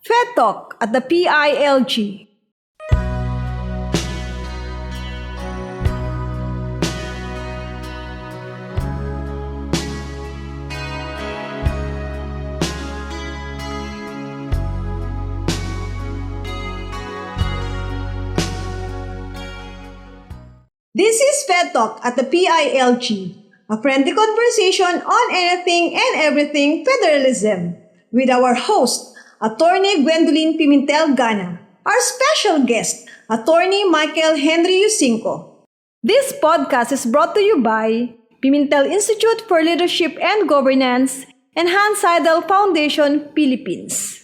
Fed Talk at the PILG. This is Fed Talk at the PILG, a friendly conversation on anything and everything federalism, with our host, Attorney Gwendolyn Pimentel Gana, our special guest, Attorney Michael Henry Yusinko. This podcast is brought to you by Pimentel Institute for Leadership and Governance and Hans Seidel Foundation, Philippines.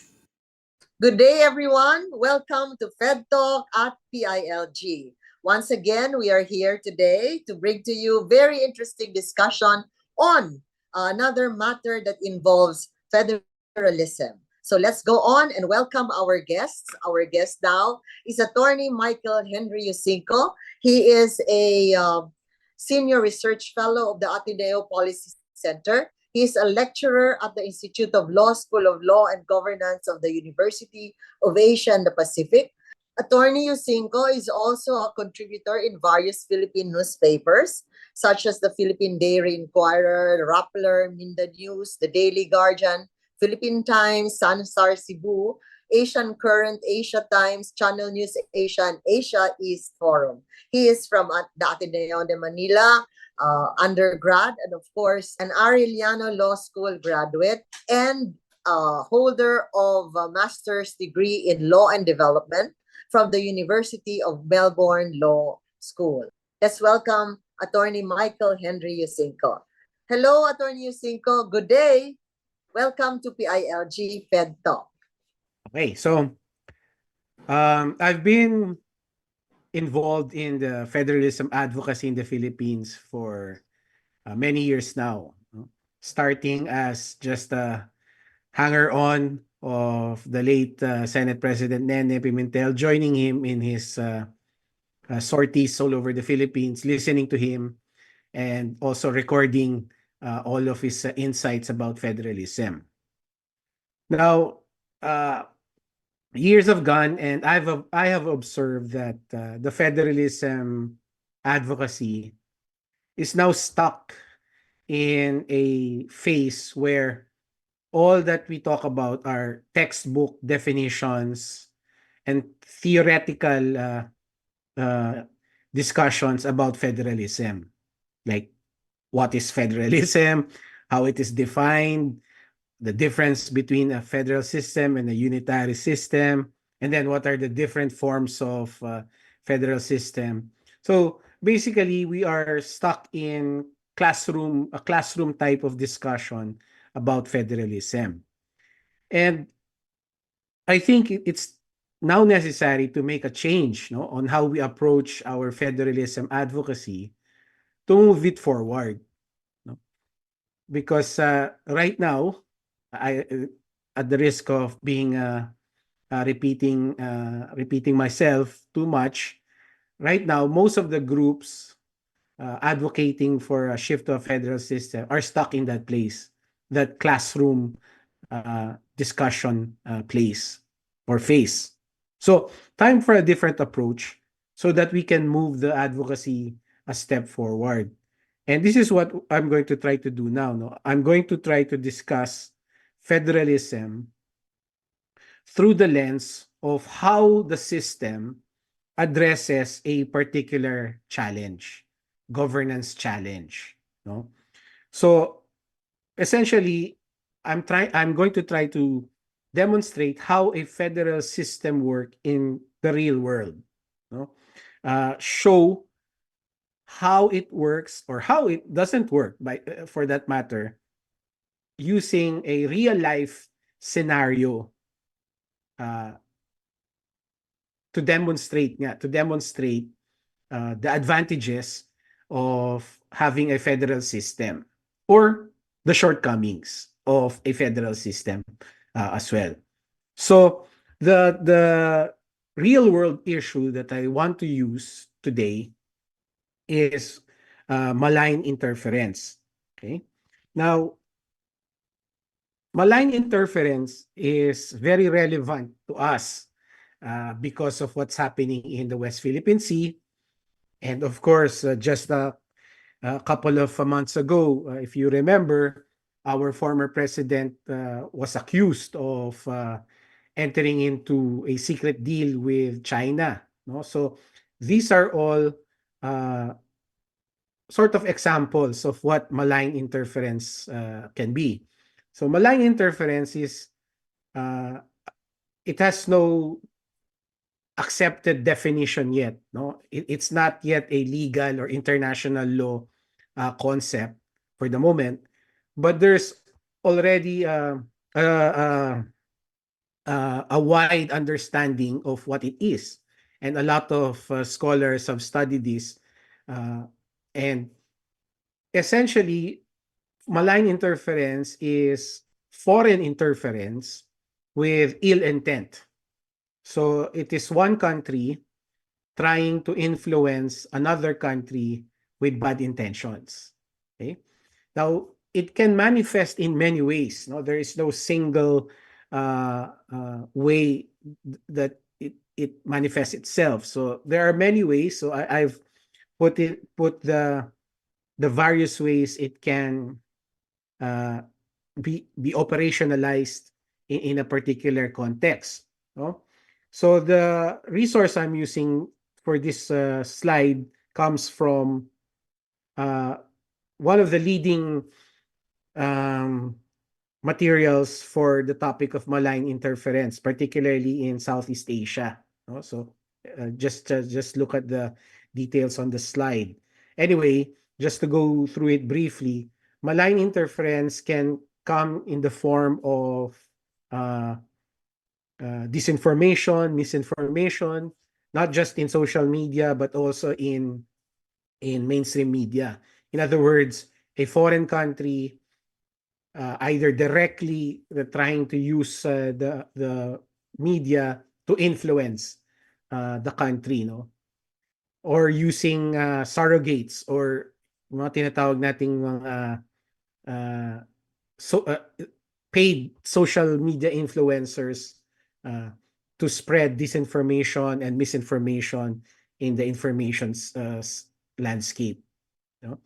Good day, everyone. Welcome to Fed Talk at PILG. Once again, we are here today to bring to you very interesting discussion on another matter that involves federalism. So let's go on and welcome our guests. Our guest now is Attorney Michael Henry Yusinko. He is a senior research fellow of the Ateneo Policy Center. He is a lecturer at the Institute of Law, School of Law and Governance of the University of Asia and the Pacific. Attorney Yusinko is also a contributor in various Philippine newspapers, such as the Philippine Daily Inquirer, Rappler, Minda News, the Daily Guardian, Philippine Times, Sunstar Cebu, Asian Current, Asia Times, Channel News Asia, and Asia East Forum. He is from the Ateneo de Manila, undergrad, and of course, an Arellano Law School graduate and holder of a master's degree in law and development from the University of Melbourne Law School. Let's welcome Attorney Michael Henry Yusinko. Hello, Attorney Yusinko. Good day. Welcome to PILG Fed Talk. Okay, so I've been involved in the federalism advocacy in the Philippines for many years now, starting as just a hanger-on of the late Senate President Nene Pimentel, joining him in his sorties all over the Philippines, listening to him, and also recording all of his insights about federalism. Now, years have gone, and I have observed that the federalism advocacy is now stuck in a phase where all that we talk about are textbook definitions and theoretical discussions about federalism, like what is federalism, how it is defined, the difference between a federal system and a unitary system, and then what are the different forms of federal system. So basically, we are stuck in a classroom type of discussion about federalism. And I think it's now necessary to make a change, no, on how we approach our federalism advocacy to move it forward. No? Because right now, I at the risk of being repeating myself too much, right now most of the groups advocating for a shift to a federal system are stuck in that place, that classroom discussion place or phase. So time for a different approach so that we can move the advocacy a step forward. And this is what I'm going to try to do now. No? I'm going to try to discuss federalism through the lens of how the system addresses a particular challenge, governance challenge. No? So essentially, I'm going to try to demonstrate how a federal system work in the real world. No? Show how it works or how it doesn't work, by for that matter, using a real life scenario to demonstrate the advantages of having a federal system or the shortcomings of a federal system as well. So the real world issue that I want to use today is malign interference. Okay, now malign interference is very relevant to us because of what's happening in the West Philippine Sea. And of course, just a couple of months ago, if you remember, our former president was accused of entering into a secret deal with China. No? So these are all uh, sort of examples of what malign interference can be. So malign interference is uh, it has no accepted definition yet. No, it's not yet a legal or international law concept for the moment, but there's already a wide understanding of what it is, and a lot of scholars have studied this, uh, and essentially, malign interference is foreign interference with ill intent. So it is one country trying to influence another country with bad intentions. Okay. Now, it can manifest in many ways. No, there is no single way that it manifests itself. So there are many ways. So I've put the various ways it can uh, be operationalized in a particular context. No? So the resource I'm using for this slide comes from uh, one of the leading um, materials for the topic of malign interference, particularly in Southeast Asia. No? So just look at the details on the slide. Anyway, just to go through it briefly, malign interference can come in the form of uh, disinformation, misinformation, not just in social media but also in mainstream media. In other words, a foreign country either directly trying to use the media to influence the country, no, or using surrogates or mga tinatawag nating mga uh, so paid social media influencers uh, to spread disinformation and misinformation in the information landscape. You know?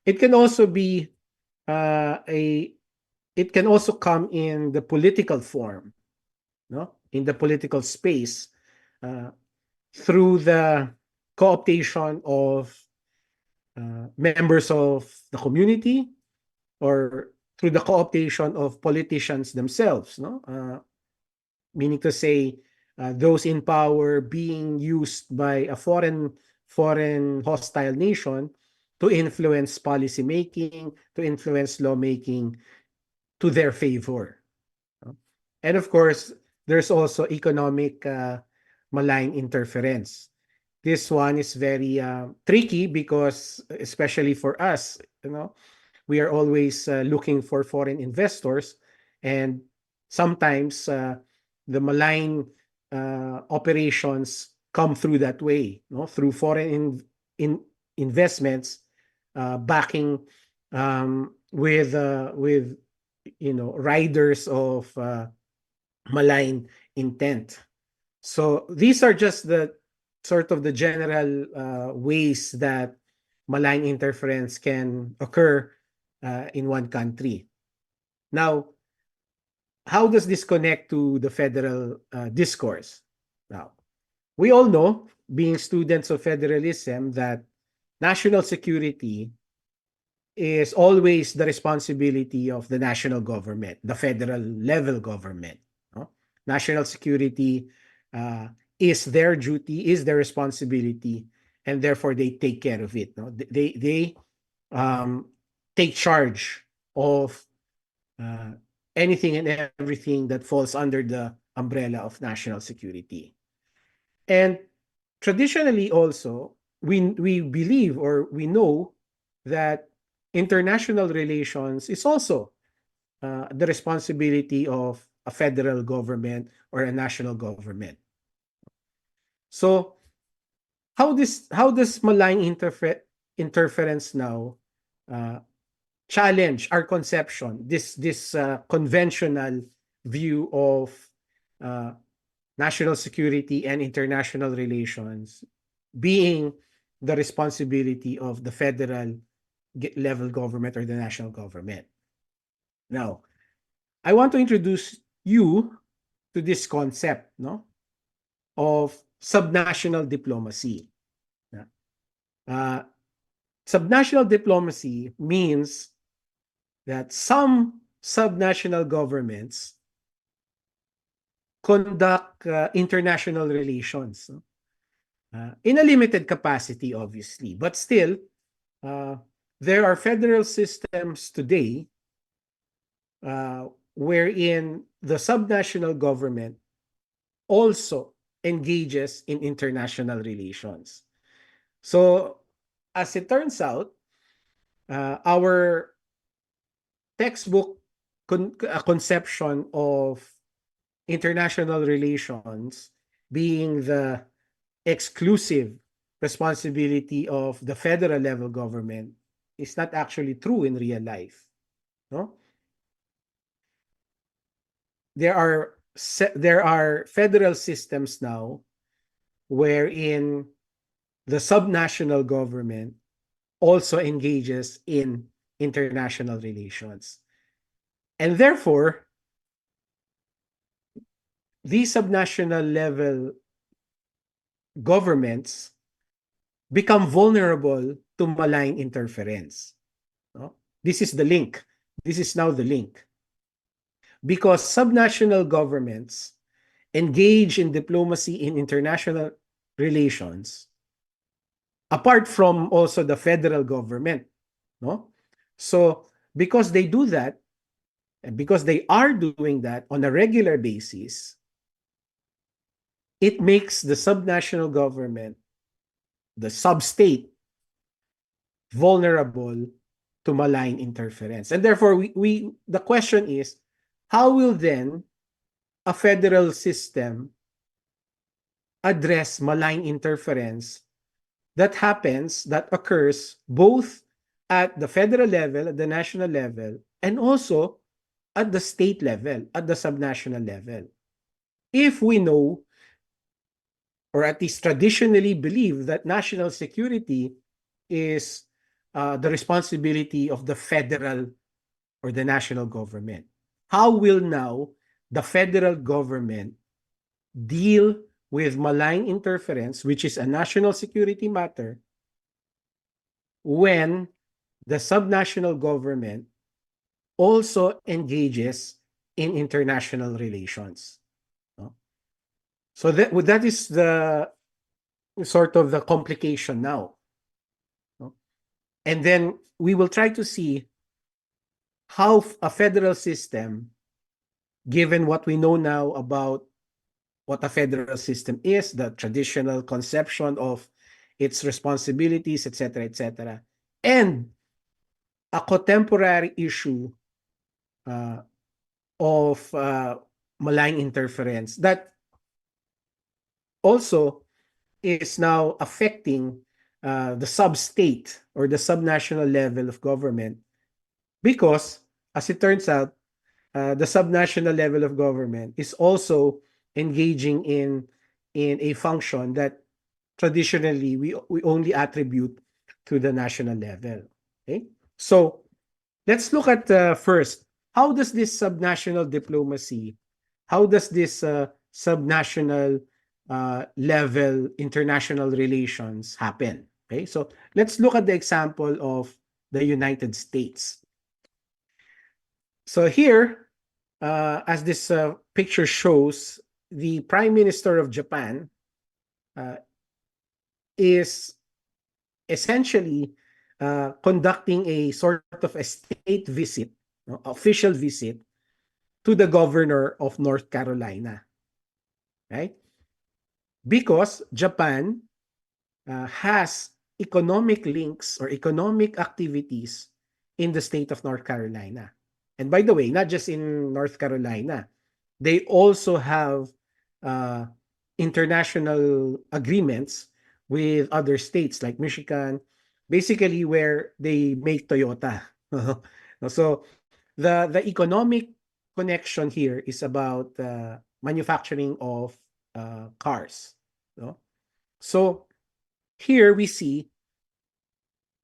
It can also be a it can also come in the political form, no, in the political space uh, through the co-optation of members of the community or through the co-optation of politicians themselves, no, meaning to say those in power being used by a foreign hostile nation to influence policy making, to influence lawmaking to their favor. No? And of course, there's also economic malign interference. This one is very tricky because, especially for us, we are always looking for foreign investors, and sometimes the malign operations come through that way, no? Through foreign investments backing with riders of malign intent. So these are just the sort of the general ways that malign interference can occur in one country. Now, how does this connect to the federal discourse? Now, we all know, being students of federalism, that national security is always the responsibility of the national government, the federal level government. No? National security is their duty, is their responsibility, and therefore they take care of it. No? They um, take charge of uh, anything and everything that falls under the umbrella of national security. And traditionally also, we believe or we know that international relations is also the responsibility of a federal government or a national government. So how does malign interference now uh, challenge our conception, this conventional view of national security and international relations being the responsibility of the federal level government or the national government. Now, I want to introduce you to this concept, no, of subnational diplomacy. Uh, Subnational diplomacy means that some subnational governments conduct international relations, in a limited capacity, obviously, but still, there are federal systems today wherein the subnational government also engages in international relations. So, as it turns out, our textbook conception of international relations being the exclusive responsibility of the federal level government is not actually true in real life. No? There are federal systems now wherein the subnational government also engages in international relations. And therefore, these subnational level governments become vulnerable to malign interference. No? This is the link. This is now the link. Because subnational governments engage in diplomacy in international relations, apart from also the federal government. No? So, because they do that, and because they are doing that on a regular basis, it makes the subnational government, the sub-state, vulnerable to malign interference. And therefore, the question is, how will then a federal system address malign interference that occurs both at the federal level, at the national level, and also at the state level, at the subnational level? If we know, or at least traditionally believe, that national security is the responsibility of the federal or the national government, how will now the federal government deal with malign interference, which is a national security matter, when the subnational government also engages in international relations? So that is the sort of the complication now. And then we will try to see how a federal system, given what we know now about what a federal system is, the traditional conception of its responsibilities, etc., and a contemporary issue of malign interference that also is now affecting the sub-state or the subnational level of government, because, as it turns out, the subnational level of government is also engaging in a function that traditionally we only attribute to the national level. Okay, so let's look at first, how does this subnational diplomacy, how does this subnational level international relations happen? Okay, so let's look at the example of the United States. So here, as this picture shows, the Prime Minister of Japan is essentially conducting a sort of a state visit, official visit, to the governor of North Carolina, right? Because Japan has economic links or economic activities in the state of North Carolina. And by the way, not just in North Carolina, they also have international agreements with other states like Michigan, basically where they make Toyota. So the economic connection here is about manufacturing of cars. No? So here we see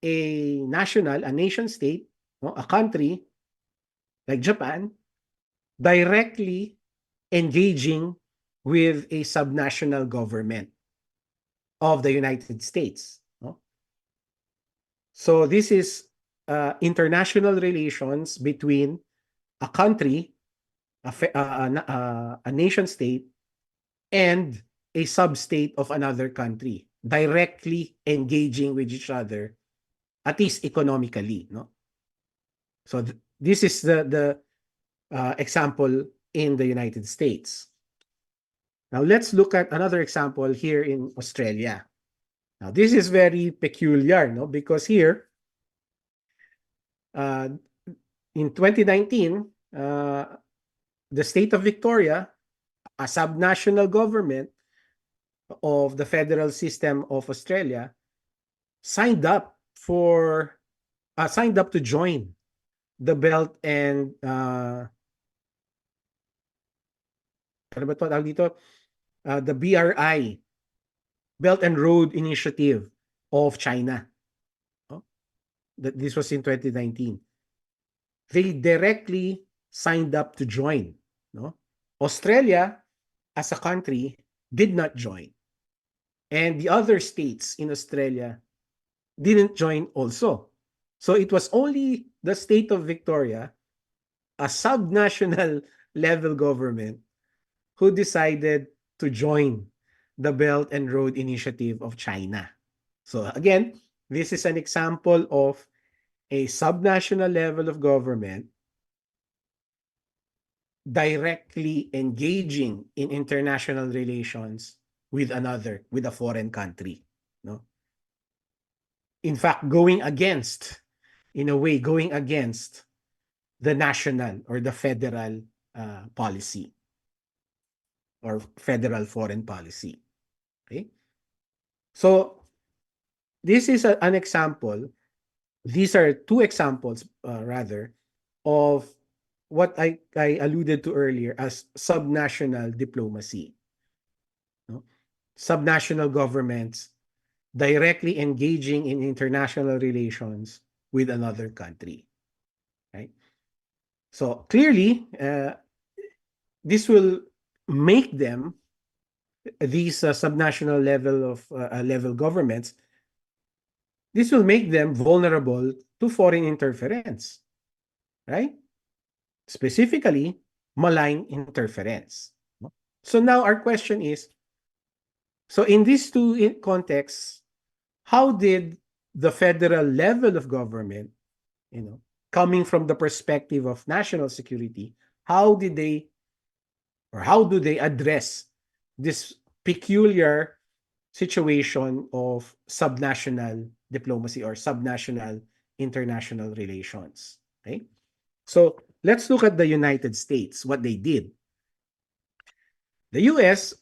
a nation state, no, a country like Japan, directly engaging with a subnational government of the United States. No? So this is international relations between a country, a nation state, and a sub-state of another country, directly engaging with each other, at least economically. No? So this is the example in the United States. Now let's look at another example here in Australia. Now this is very peculiar, no? Because here, in 2019, the state of Victoria, a subnational government of the federal system of Australia, signed up to join the Belt and ano ba tawag dito? The BRI, Belt and Road Initiative of China. No? This was in 2019. They directly signed up to join. No? Australia, as a country, did not join. And the other states in Australia didn't join also. So it was only the state of Victoria, a subnational level government, who decided to join the Belt and Road Initiative of China. So again, this is an example of a subnational level of government directly engaging in international relations with a foreign country. No? In fact, going against the national or the federal policy or federal foreign policy. Okay? So this is an example. These are two examples, rather, of what I alluded to earlier as subnational diplomacy. No? Subnational governments directly engaging in international relations with another country. Right? So clearly, this will make them, these subnational level governments, this will make them vulnerable to foreign interference, right? Specifically, malign interference. So now our question is, so in these two contexts, how did the federal level of government, coming from the perspective of national security, how do they address this peculiar situation of subnational diplomacy or subnational international relations? Okay, so let's look at the United States, what they did. The US,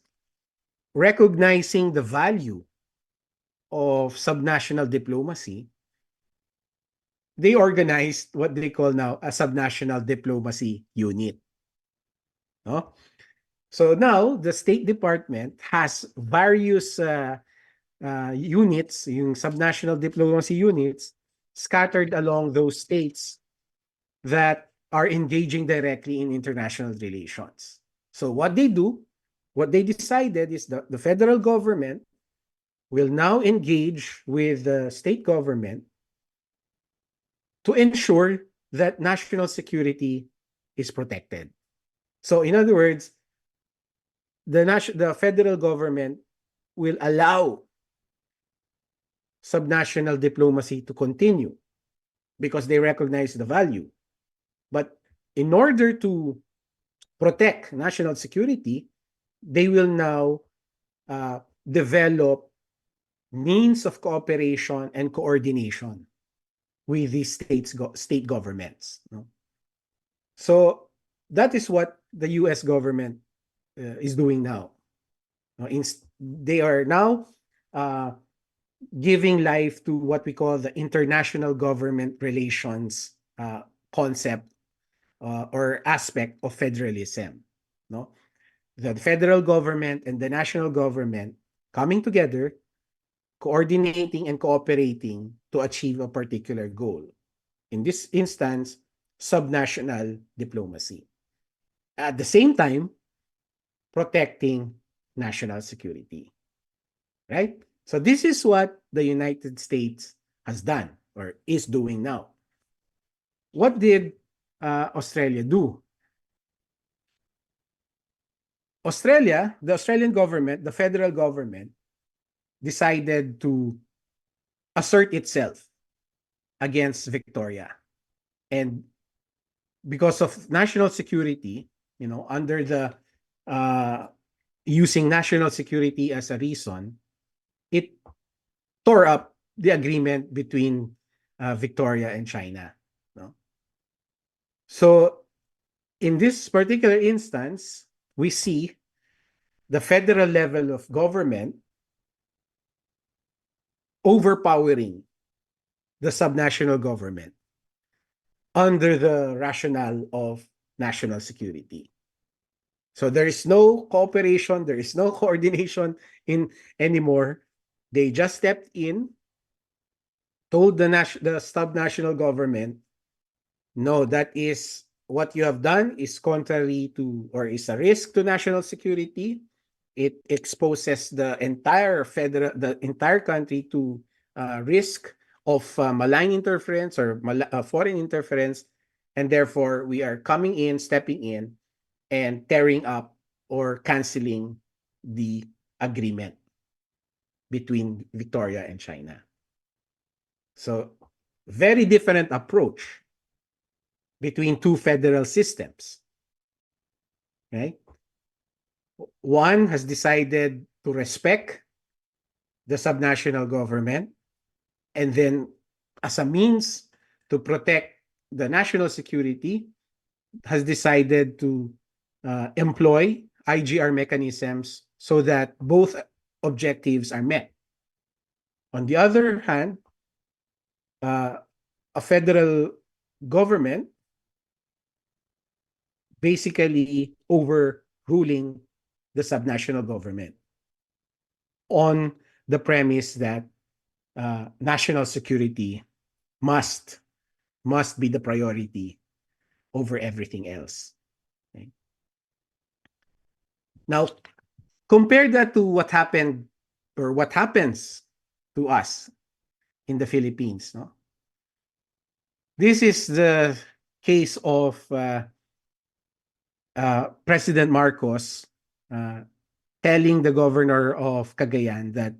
recognizing the value of subnational diplomacy, they organized what they call now a subnational diplomacy unit. No? So now the State Department has various units, yung subnational diplomacy units, scattered along those states that are engaging directly in international relations. So what they decided is that the federal government will now engage with the state government to ensure that national security is protected. So in other words, the federal government will allow subnational diplomacy to continue because they recognize the value. But in order to protect national security, they will now develop means of cooperation and coordination with these state governments. No? So that is what the US government is doing now. They are now giving life to what we call the International Government Relations concept or aspect of federalism. No, the federal government and the national government coming together, coordinating and cooperating to achieve a particular goal. In this instance, subnational diplomacy. At the same time, protecting national security. Right? So this is what the United States has done or is doing now. What did Australia do? Australia, the Australian government, the federal government, decided to assert itself against Victoria. And because of national security, under the using national security as a reason, it tore up the agreement between Victoria and China. No? So in this particular instance, we see the federal level of government overpowering the subnational government under the rationale of national security. So there is no cooperation, there is no coordination in anymore. They just stepped in, told the subnational government, no, that is what you have done is contrary to or is a risk to national security. It exposes the entire country to risk of malign interference or foreign interference, and therefore we are stepping in, and tearing up or canceling the agreement between Victoria and China. So, very different approach between two federal systems. Right? One has decided to respect the subnational government, and then as a means to protect the national security, has decided to employ IGR mechanisms so that both objectives are met. On the other hand, a federal government basically overruling the subnational government on the premise that national security must be the priority over everything else. Okay? Now, compare that to what happened or what happens to us in the Philippines. No? This is the case of President Marcos telling the governor of Cagayan that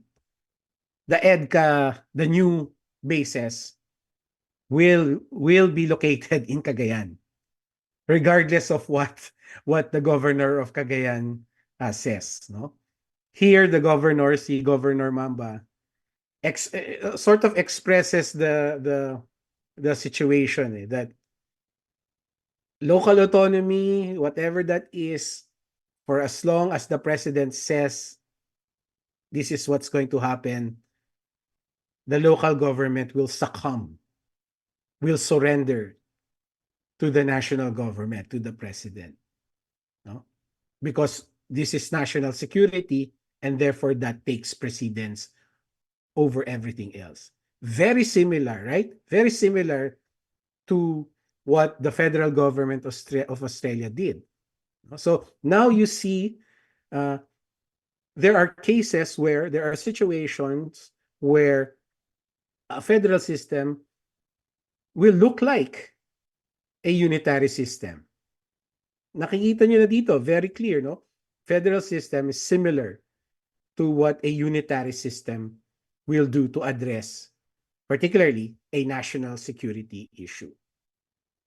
the EDCA, the new bases, will be located in Cagayan, regardless of what the governor of Cagayan says. No, here the governor, si Governor Mamba, sort of expresses the situation that local autonomy, whatever that is, for as long as the president says this is what's going to happen, the local government will succumb, will surrender to the national government, to the president. No? Because this is national security, and therefore that takes precedence over everything else. Very similar, right? Very similar to what the federal government of Australia did. So now you see there are cases where there are situations where a federal system will look like a unitary system. Nakikita nyo na dito, very clear, no? Federal system is similar to what a unitary system will do to address particularly a national security issue.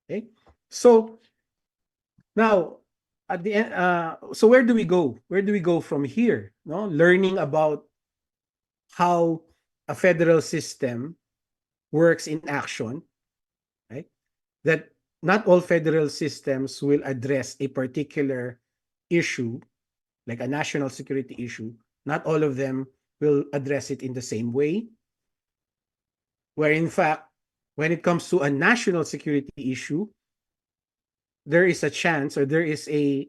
Okay? So now at the end, so where do we go? Where do we go from here? No, learning about how a federal system works in action, right? That not all federal systems will address a particular issue, like a national security issue. Not all of them will address it in the same way. Where in fact, when it comes to a national security issue, there is a chance, or there is a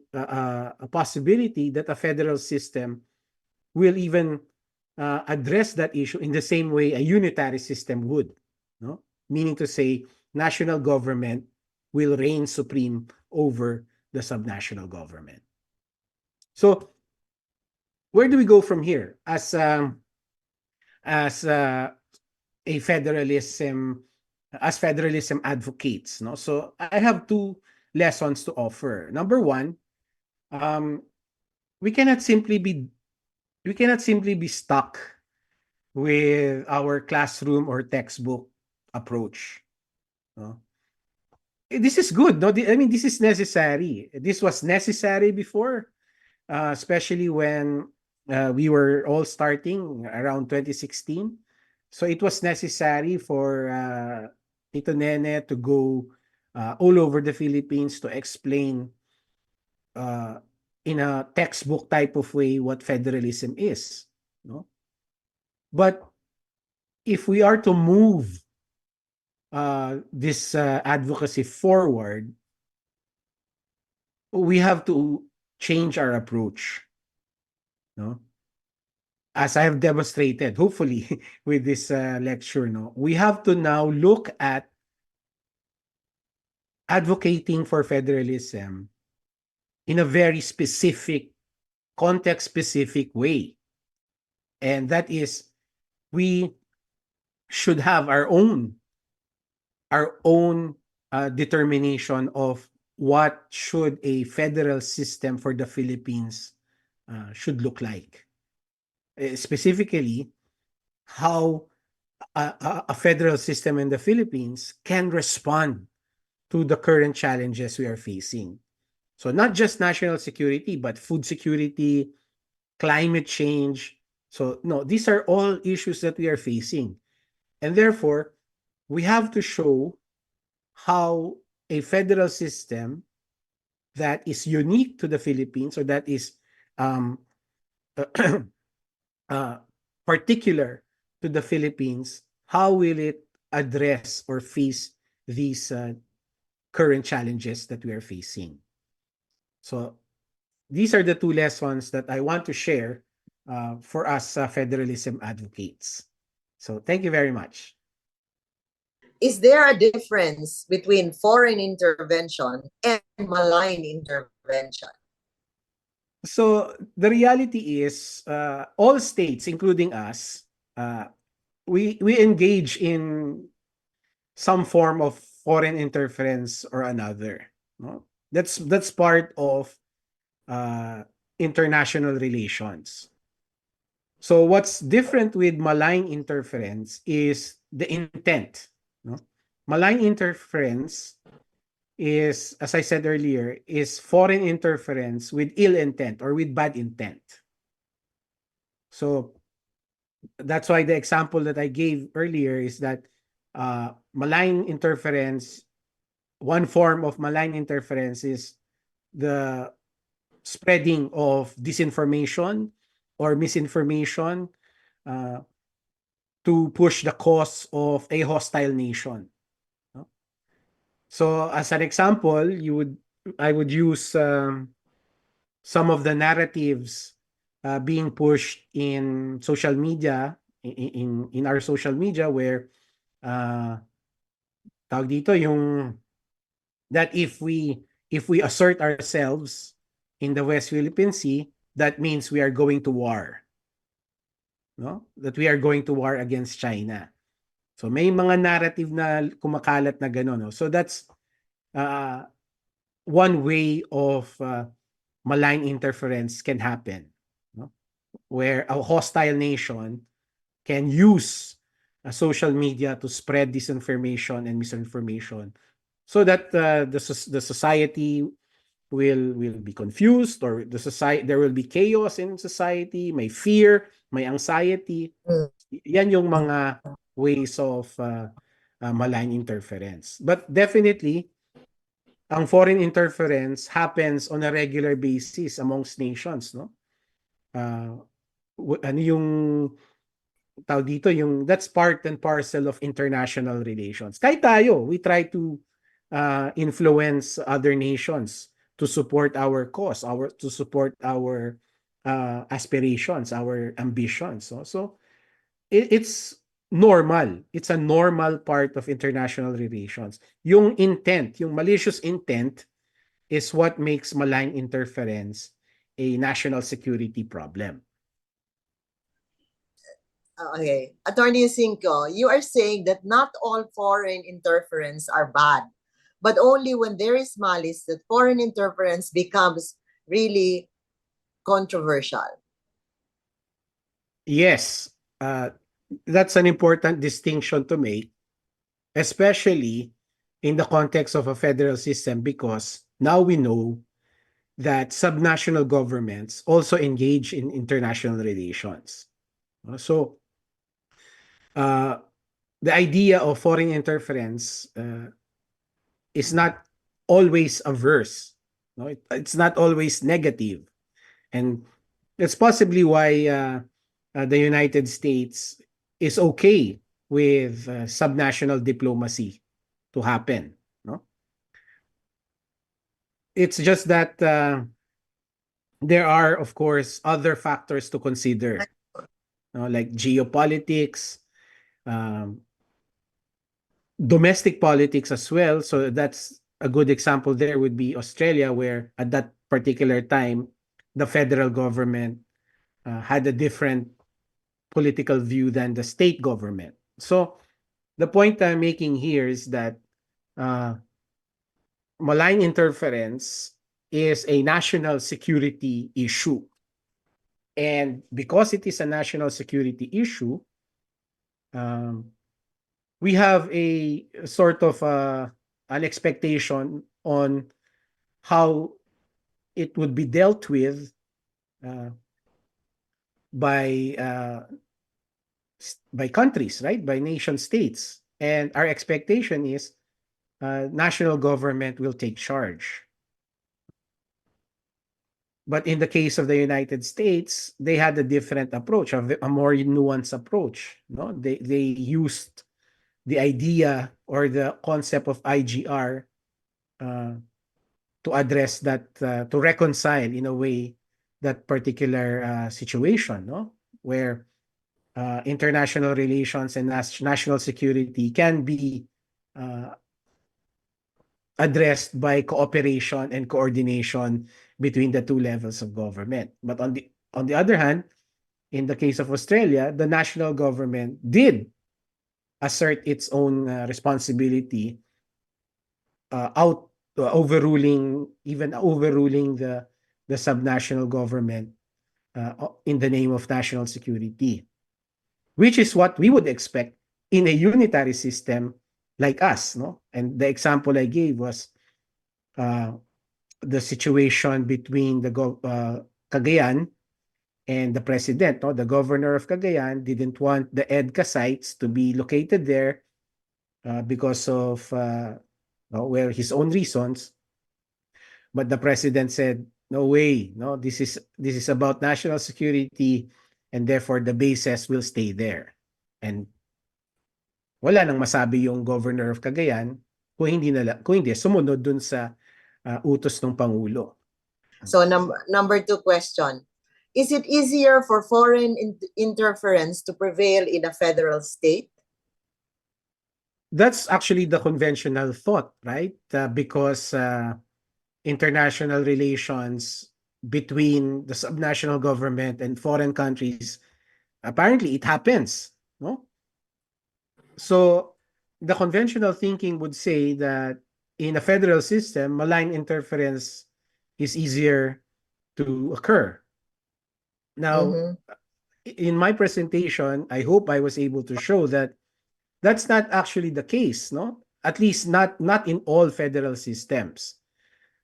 possibility that a federal system will even address that issue in the same way a unitary system would, no? Meaning to say, national government will reign supreme over the subnational government. So, where do we go from here as a federalism as federalism advocates, no? So I have two lessons to offer. Number one, um, we cannot simply be stuck with our classroom or textbook approach, no? This is good, no? I mean, this is necessary. This was necessary before, especially when we were all starting around 2016. So it was necessary for Tito Nene to go all over the Philippines to explain uh, in a textbook type of way what federalism is, no? But if we are to move this advocacy forward, we have to change our approach, no? As I have demonstrated, hopefully, with this lecture, no, we have to now look at advocating for federalism in a very specific, context-specific way. And that is, we should have our own determination of what should a federal system for the Philippines should look like. Specifically, how a federal system in the Philippines can respond to the current challenges we are facing. So not just national security, but food security, climate change. So no, these are all issues that we are facing. And therefore, we have to show how a federal system that is unique to the Philippines, or that is um, uh, particular to the Philippines, how will it address or face these current challenges that we are facing? So these are the two lessons that I want to share for us federalism advocates. So thank you very much. Is there a difference between foreign intervention and malign intervention? So the reality is, all states, including us, we engage in some form of foreign interference or another, no? That's part of international relations. So what's different with malign interference is the intent, no? Malign interference is, as I said earlier, is foreign interference with ill intent or with bad intent. So that's why the example that I gave earlier is that malign interference, one form of malign interference is the spreading of disinformation or misinformation uh, to push the cause of a hostile nation, no? So as an example, I would use some of the narratives being pushed in social media, in our social media, where uh, tawag dito yung that if we assert ourselves in the West Philippine Sea, that means we are going to war, no? That we are going to war against China. So may mga narrative na kumakalat na gano'n, no? So that's uh, one way of malign interference can happen, no? Where a hostile nation can use social media to spread disinformation and misinformation, so that the society will be confused, or there will be chaos in society, may fear, may anxiety. Yan yung mga ways of malign interference. But definitely, ang foreign interference happens on a regular basis amongst nations, no? Ano yung tawag dito, that's part and parcel of international relations. Kahit tayo, we try to influence other nations to support our cause, to support our aspirations, our ambitions. So it's normal. It's a normal part of international relations. Yung intent, yung malicious intent is what makes malign interference a national security problem. Okay. Attorney Cinco, you are saying that not all foreign interference are bad, but only when there is malice that foreign interference becomes really controversial. Yes, that's an important distinction to make, especially in the context of a federal system, because now we know that subnational governments also engage in international relations. So, the idea of foreign interference is not always averse. No, it's not always negative, and that's possibly why the United States is okay with subnational diplomacy to happen. No, it's just that there are, of course, other factors to consider, like geopolitics, um, domestic politics as well. So that's a good example there would be Australia, where at that particular time, the federal government had a different political view than the state government. So the point I'm making here is that uh, malign interference is a national security issue. And because it is a national security issue, um, we have a sort of an expectation on how it would be dealt with uh, by by countries, right? By nation states, and our expectation is national government will take charge. But in the case of the United States, they had a different approach, a more nuanced approach. No, they used the idea or the concept of IGR to address that, to reconcile in a way that particular situation, no, where international relations and national security can be addressed by cooperation and coordination between the two levels of government. But on the other hand, in the case of Australia, the national government did assert its own responsibility, overruling the subnational government in the name of national security, which is what we would expect in a unitary system like us, no? And the example I gave was the situation between Cagayan and the president. No? The governor of Cagayan didn't want the EDCA sites to be located there because of well, his own reasons. But the president said, "No way, no. This is about national security, and therefore the bases will stay there." And wala nang masabi yung governor of Cagayan kung hindi sumunod dun sa utos ng pangulo. So number two question. Is it easier for foreign interference to prevail in a federal state? That's actually the conventional thought, right? Because international relations between the subnational government and foreign countries, apparently it happens, no? So the conventional thinking would say that in a federal system, malign interference is easier to occur. Now, in my presentation, I hope I was able to show that that's not actually the case, no? At least not in all federal systems.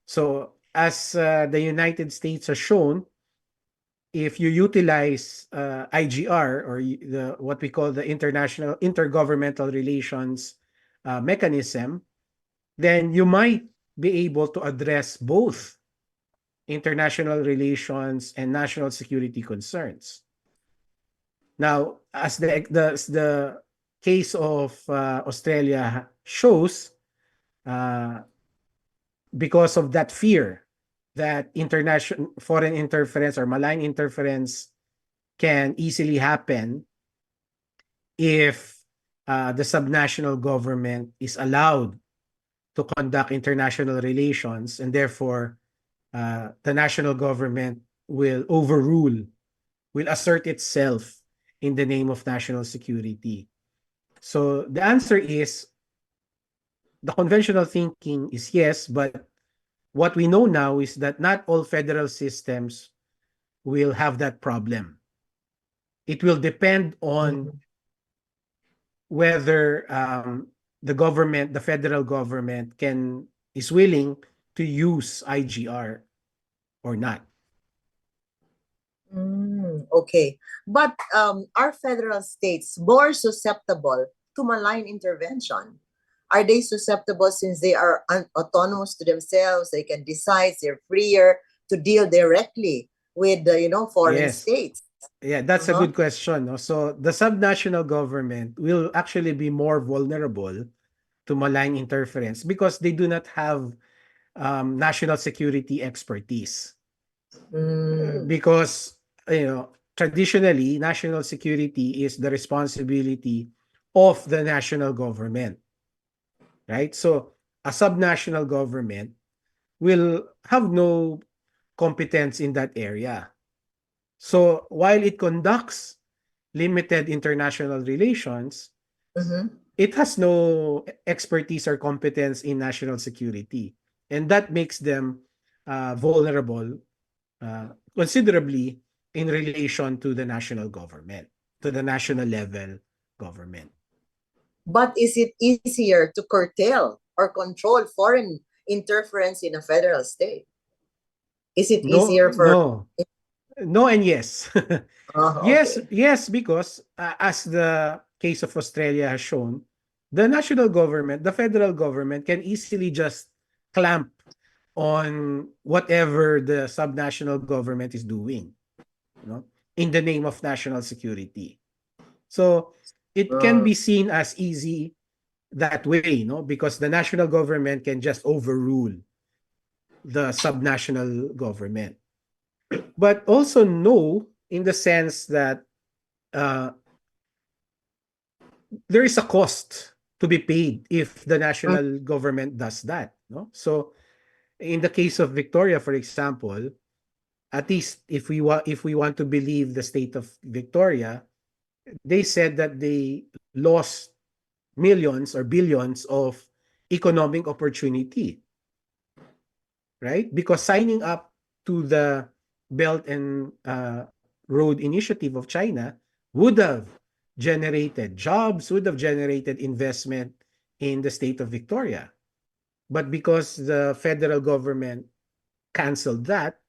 So, as the United States has shown, if you utilize IGR, or what we call the international intergovernmental relations mechanism, then you might be able to address both international relations and national security concerns. Now, as the case of Australia shows, uh, because of that fear that international foreign interference or malign interference can easily happen if the subnational government is allowed to conduct international relations, and therefore the national government will overrule, will assert itself in the name of national security. So the answer is the conventional thinking is yes, but what we know now is that not all federal systems will have that problem. It will depend on whether the government, the federal government, is willing to use IGR or not. Okay. But are federal states more susceptible to malign intervention? Are they susceptible since they are autonomous to themselves? They can decide, they're freer to deal directly with the, foreign Yes. states. Yeah, that's a Uh-huh. good question. No? So the subnational government will actually be more vulnerable to malign interference because they do not have national security expertise. Because traditionally, national security is the responsibility of the national government, right? So a subnational government will have no competence in that area. So while it conducts limited international relations, it has no expertise or competence in national security. And that makes them vulnerable considerably in relation to the national government, to the national level government. But is it easier to curtail or control foreign interference in a federal state? Is it No, easier for no, and yes. Yes, okay. yes, because as the case of Australia has shown, the national government, the federal government can easily just clamp on whatever the subnational government is doing, in the name of national security. So it can Uh, be seen as easy that way, because the national government can just overrule the subnational government. But also no, in the sense that uh, there is a cost to be paid if the mm, national government does that. No? So in the case of Victoria, for example, at least if we want to believe the state of Victoria, they said that they lost millions or billions of economic opportunity, right? Because signing up to the Belt and Road Initiative of China would have generated jobs, would have generated investment in the state of Victoria. But because the federal government canceled that,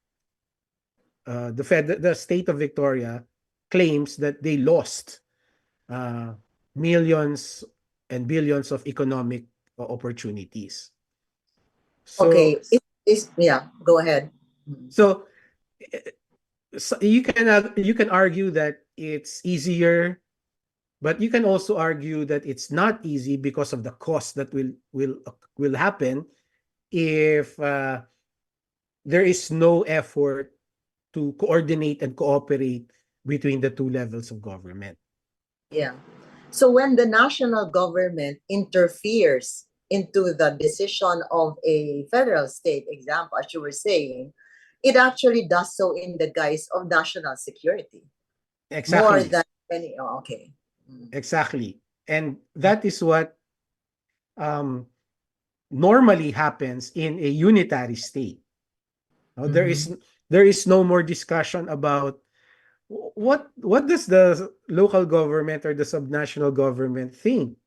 the state of Victoria claims that they lost uh, millions and billions of economic opportunities. okay. So, Yeah, go ahead. Mm. so, so you can argue that it's easier, but you can also argue that it's not easy because of the cost that will happen if there is no effort to coordinate and cooperate between the two levels of government. Yeah. So when the national government interferes into the decision of a federal state, example, as you were saying, it actually does so in the guise of national security more Exactly. than any. Oh, okay. Mm. Exactly. And that is what um, normally happens in a unitary state. No, Mhm. there is no more discussion about what does the local government or the subnational government think.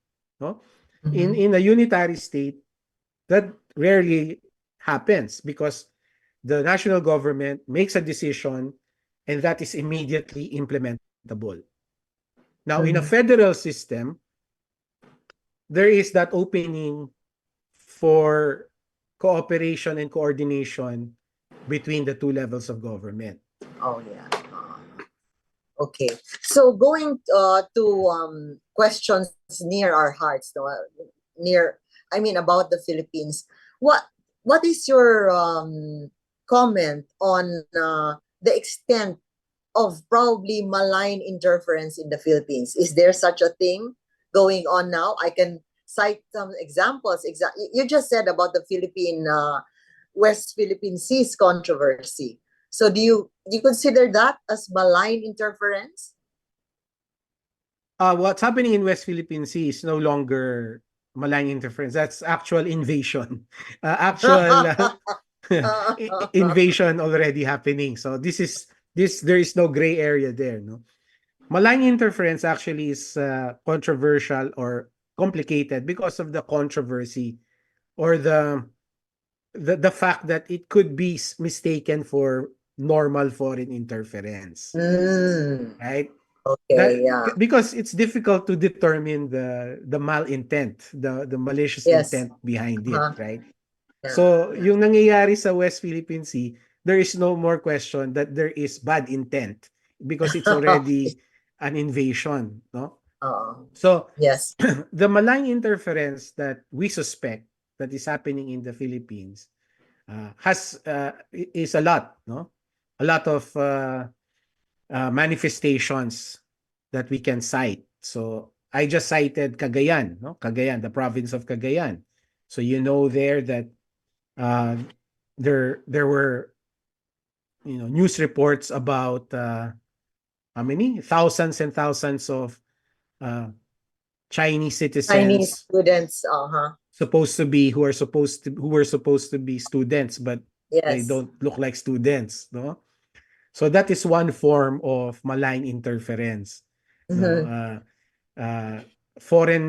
No? Mhm. In a unitary state, that rarely happens because the national government makes a decision and that is immediately implementable. Now, in a Mhm. federal system, there is that opening for cooperation and coordination between the two levels of government. Oh yeah. Okay. So going to questions near our hearts, no? Near, I mean, about the Philippines. What what is your comment on the extent of probably malign interference in the Philippines? Is there such a thing going on now? I can cite some examples. You just said about the Philippine West Philippine Seas controversy. So do you consider that as malign interference? What's happening in West Philippine Sea is no longer malign interference. That's actual invasion. Actual invasion already happening. So this there is no gray area there, no. Malign interference actually is controversial or complicated because of the controversy or the fact that it could be mistaken for normal foreign interference, Mm, right? okay, yeah. Because it's difficult to determine the malintent, the malicious Yes. intent behind it, Uh-huh. right? Yeah. So, Yeah. yung nangyayari sa West Philippine Sea, there is no more question that there is bad intent because it's already an invasion, no? Oo. So, Yes. the malign interference that we suspect that is happening in the Philippines has is a lot, no? A lot of manifestations that we can cite. So I just cited Cagayan, no? Cagayan, the province of Cagayan. So you know there that uh, there were news reports about how many thousands and thousands of uh, Chinese Chinese citizens students, uh-huh. supposed to be who were supposed to be students, but they Yes. don't look like students, no? So that is one form of malign interference, no? Mhm. Uh, foreign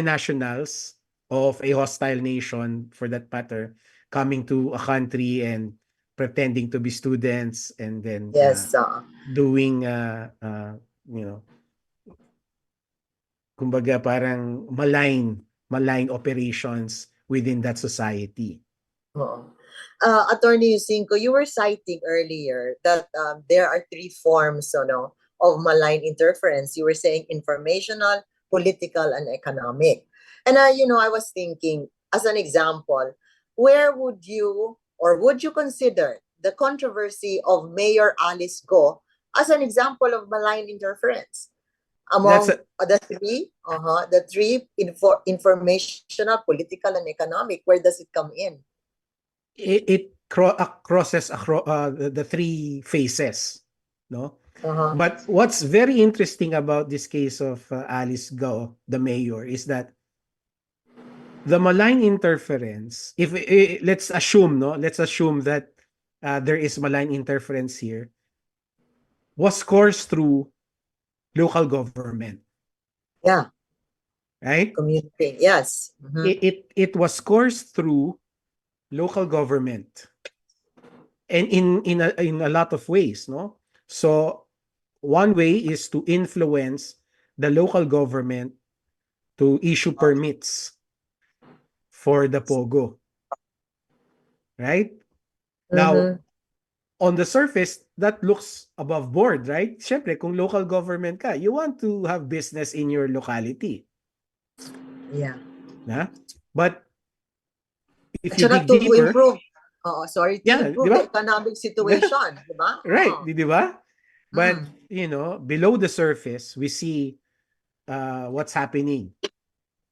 nationals of a hostile nation, for that matter, coming to a country and pretending to be students, and then Yes. doing you know kumbaga parang malign operations within that society. Oo. Attorney Yusinko, you were citing earlier that there are three forms, of malign interference. You were saying informational, political, and economic. And I was thinking, as an example, where would you consider the controversy of Mayor Alice Go as an example of malign interference? That's Among the three informational, political, and economic, where does it come in? crosses across the three phases, no? Uh-huh. But what's very interesting about this case of Alice Go, the mayor, is that the malign interference, if let's assume, no, let's assume that there is malign interference here, was coursed through local government, Yeah, right? community. Yes. Mm-hmm. It was coursed through local government, and in a lot of ways, no. So one way is to influence the local government to issue permits for the pogo, right? Now, Mm-hmm. on the surface, that looks above board, right? Syempre, kung local government ka, you want to have business in your locality, Yeah. na? But if At you saka dig to deeper, improve, to yeah, di improve the ba? economic situation, di ba? Right, di ba? But, Mm. below the surface, we see what's happening,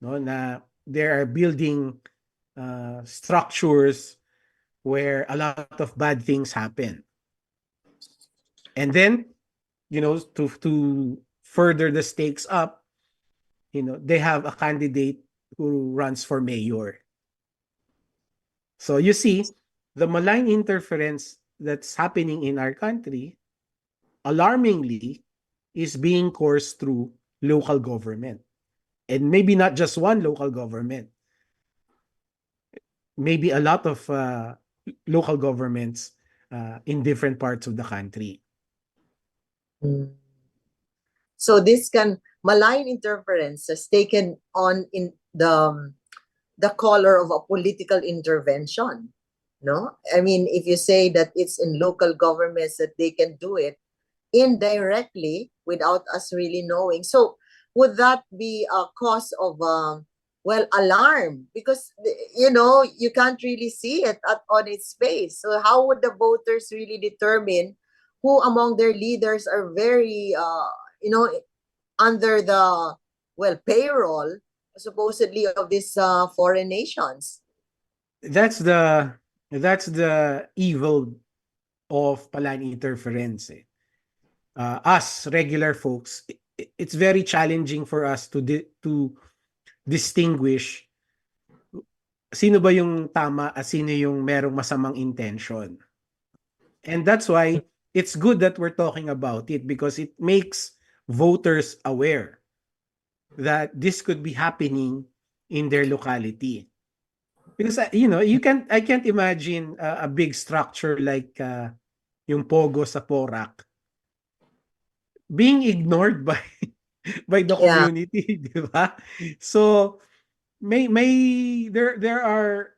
no? Na they are building structures where a lot of bad things happen. And then, to further the stakes up, they have a candidate who runs for mayor. So you see, the malign interference that's happening in our country, alarmingly, is being coursed through local government. And maybe not just one local government, maybe a lot of local governments in different parts of the country. Mm. So this malign interference has taken on in the color of a political intervention. No, I mean, if you say that it's in local governments that they can do it, indirectly without us really knowing. So would that be a cause of well, alarm? Because you can't really see it on its face. So how would the voters really determine who among their leaders are very you know under the, well, payroll supposedly of these foreign nations? That's the evil of malign interference. Eh. Us regular folks, it's very challenging for us to distinguish sino ba yung tama at sino yung merong masamang intention. And that's why it's good that we're talking about it, because it makes voters aware that this could be happening in their locality. Because I can't imagine a big structure like yung Pogo sa Porac being ignored by the Yeah. community, di ba? So there are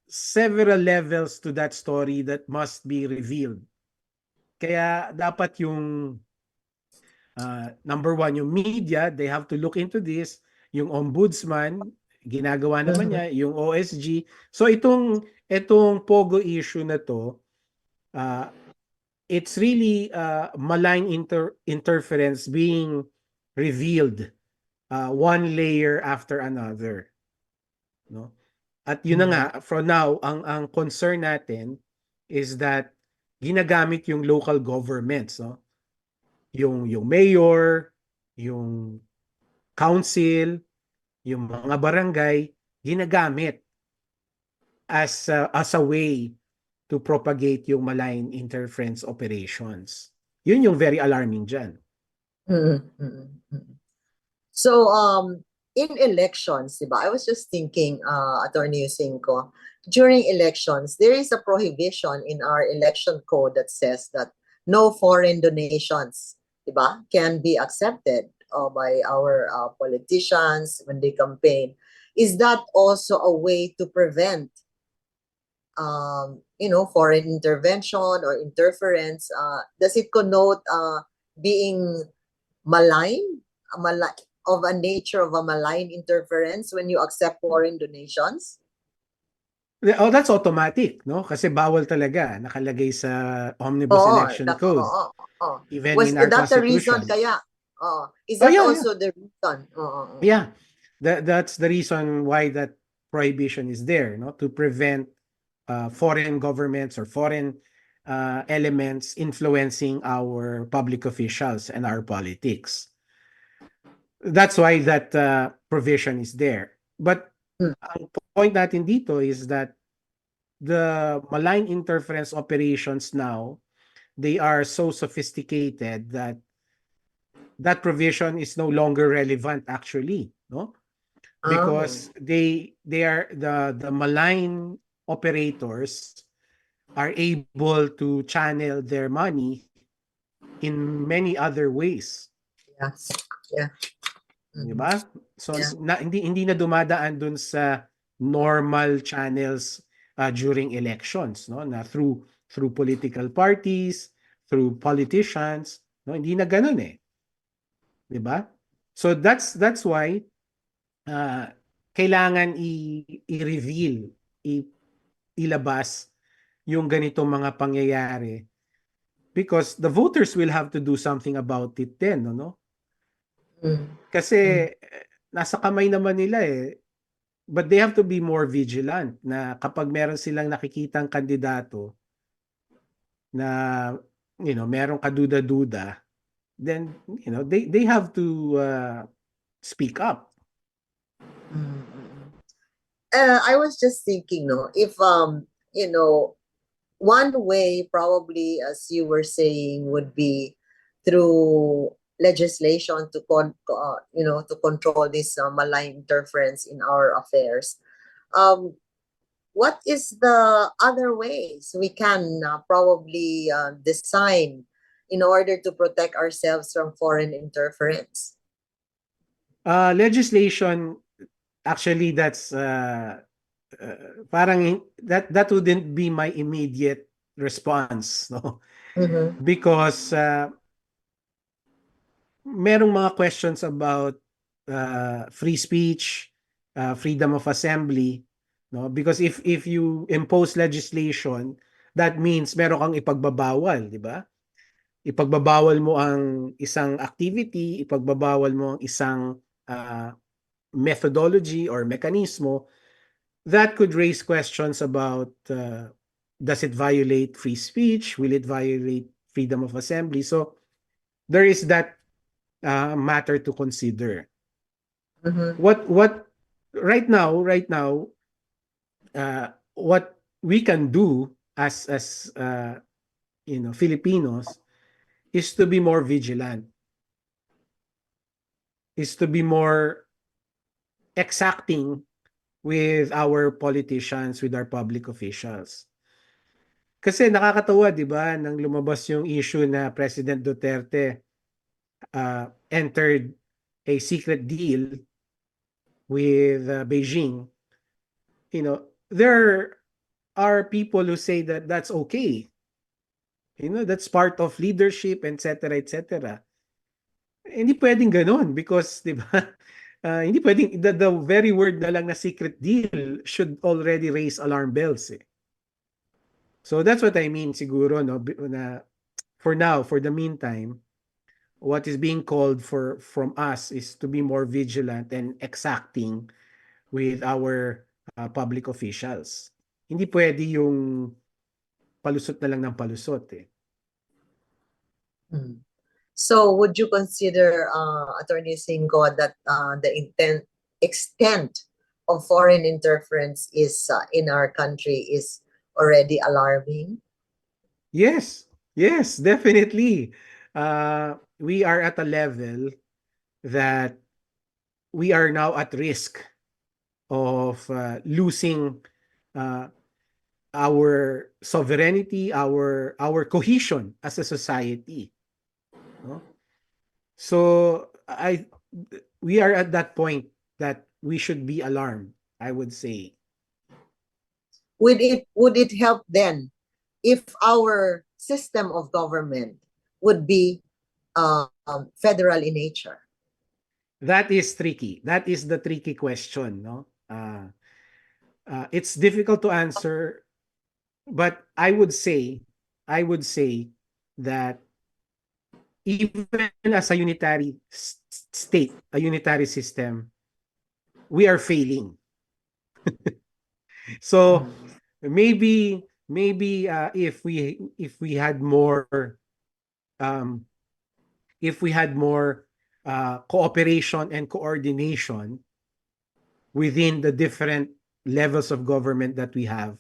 several levels to that story that must be revealed. Kaya dapat yung number one, yung media, they have to look into this. Yung ombudsman, ginagawa naman niya, yung OSG. So itong Pogo issue na to, it's really malign interference being revealed one layer after another, no? At yun na nga, for now, ang concern natin is that ginagamit yung local governments, no? Yung mayor, yung council, yung mga barangay, ginagamit as a way to propagate yung malign interference operations. Yun yung very alarming dyan. So, in elections, diba, I was just thinking, Attorney Yusinko, during elections, there is a prohibition in our election code that says that no foreign donations, diba, can be accepted by our politicians when they campaign. Is that also a way to prevent, foreign intervention or interference? Does it connote being malign, of a nature of a malign interference when you accept foreign donations? Oh, that's automatic, no? Kasi bawal talaga, nakalagay sa Omnibus Election Code, even Was in our that the reason Constitution. kaya? Is Oh, that yeah, yeah. also the reason? Yeah, that's the reason why that prohibition is there, no? To prevent foreign governments or foreign elements influencing our public officials and our politics. That's why that provision is there. But ang point natin dito is that the malign interference operations now, they are so sophisticated that that provision is no longer relevant actually, no? Because they are the malign operators are able to channel their money in many other ways. Yes. Yeah. Di ba? So Yeah. hindi na dumadaan dun sa normal channels during elections, no? Na through political parties, through politicians, no? Hindi na ganoon eh. Di ba? So that's why kailangan i-reveal, ilabas yung ganitong mga pangyayari, because the voters will have to do something about it then, no? Kasi nasa kamay naman nila eh. But they have to be more vigilant na kapag meron silang nakikitang kandidato na merong kaduda-duda, then they have to speak up. I was just thinking, no, if one way probably, as you were saying, would be through legislation to to control this malign interference in our affairs. What is the other ways we can probably design in order to protect ourselves from foreign interference? Legislation, actually, that's parang that wouldn't be my immediate response, no? Because merong mga questions about free speech, freedom of assembly, no? Because if you impose legislation, that means meron kang ipagbabawal, di ba? Ipagbabawal mo ang isang activity, ipagbabawal mo ang isang methodology or mekanismo that could raise questions about does it violate free speech? Will it violate freedom of assembly? So there is that matter to consider. Mhm. What right now what we can do as Filipinos is to be more vigilant, is to be more exacting with our politicians, with our public officials. Kasi nakakatawa, 'di ba, nang lumabas yung issue na President Duterte entered a secret deal with Beijing. There are people who say that that's okay. That's part of leadership, etc., etc. Hindi pwedeng ganun because, 'di ba? Hindi pwedeng the very word na lang na secret deal should already raise alarm bells. So that's what I mean siguro, no, na for now, for the meantime, what is being called for from us is to be more vigilant and exacting with our public officials. Hindi pwede yung palusot na lang ng palusot eh. Mm. So, would you consider, Attorney Singgo, that the extent of foreign interference is in our country is already alarming? Yes, definitely. We are at a level that we are now at risk of losing uh, our sovereignty, our cohesion as a society. No? So we are at that point that we should be alarmed, I would say. Would it help then if our system of government would be federal in nature? That is tricky. That is the tricky question, no? It's difficult to answer, but I would say that even as a unitary state, a unitary system, we are failing. So maybe if we had more um, cooperation and coordination within the different levels of government that we have,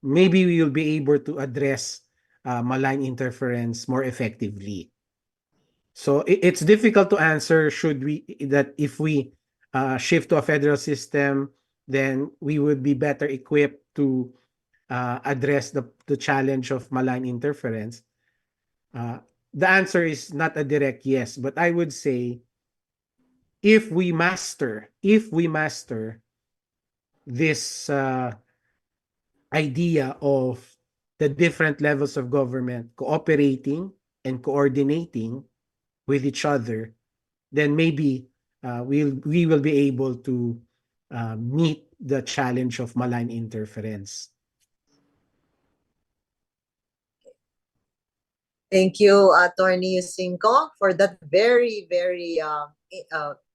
maybe we will be able to address malign interference more effectively. So it's difficult to answer if we shift to a federal system, then we would be better equipped to address the challenge of malign interference. The answer is not a direct yes, but I would say if we master this idea of the different levels of government cooperating and coordinating with each other, then maybe we will be able to meet the challenge of malign interference. Thank you, Attorney Cinco, for that very, very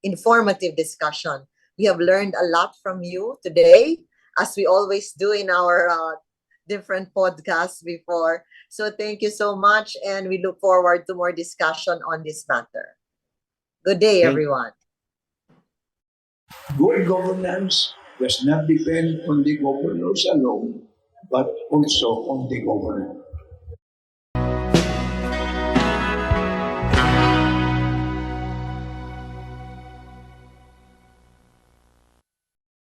informative discussion. We have learned a lot from you today, as we always do in our different podcasts before. So thank you so much, and we look forward to more discussion on this matter. Good day, Thank- everyone. Good governance does not depend on the governors alone, but also on the governed.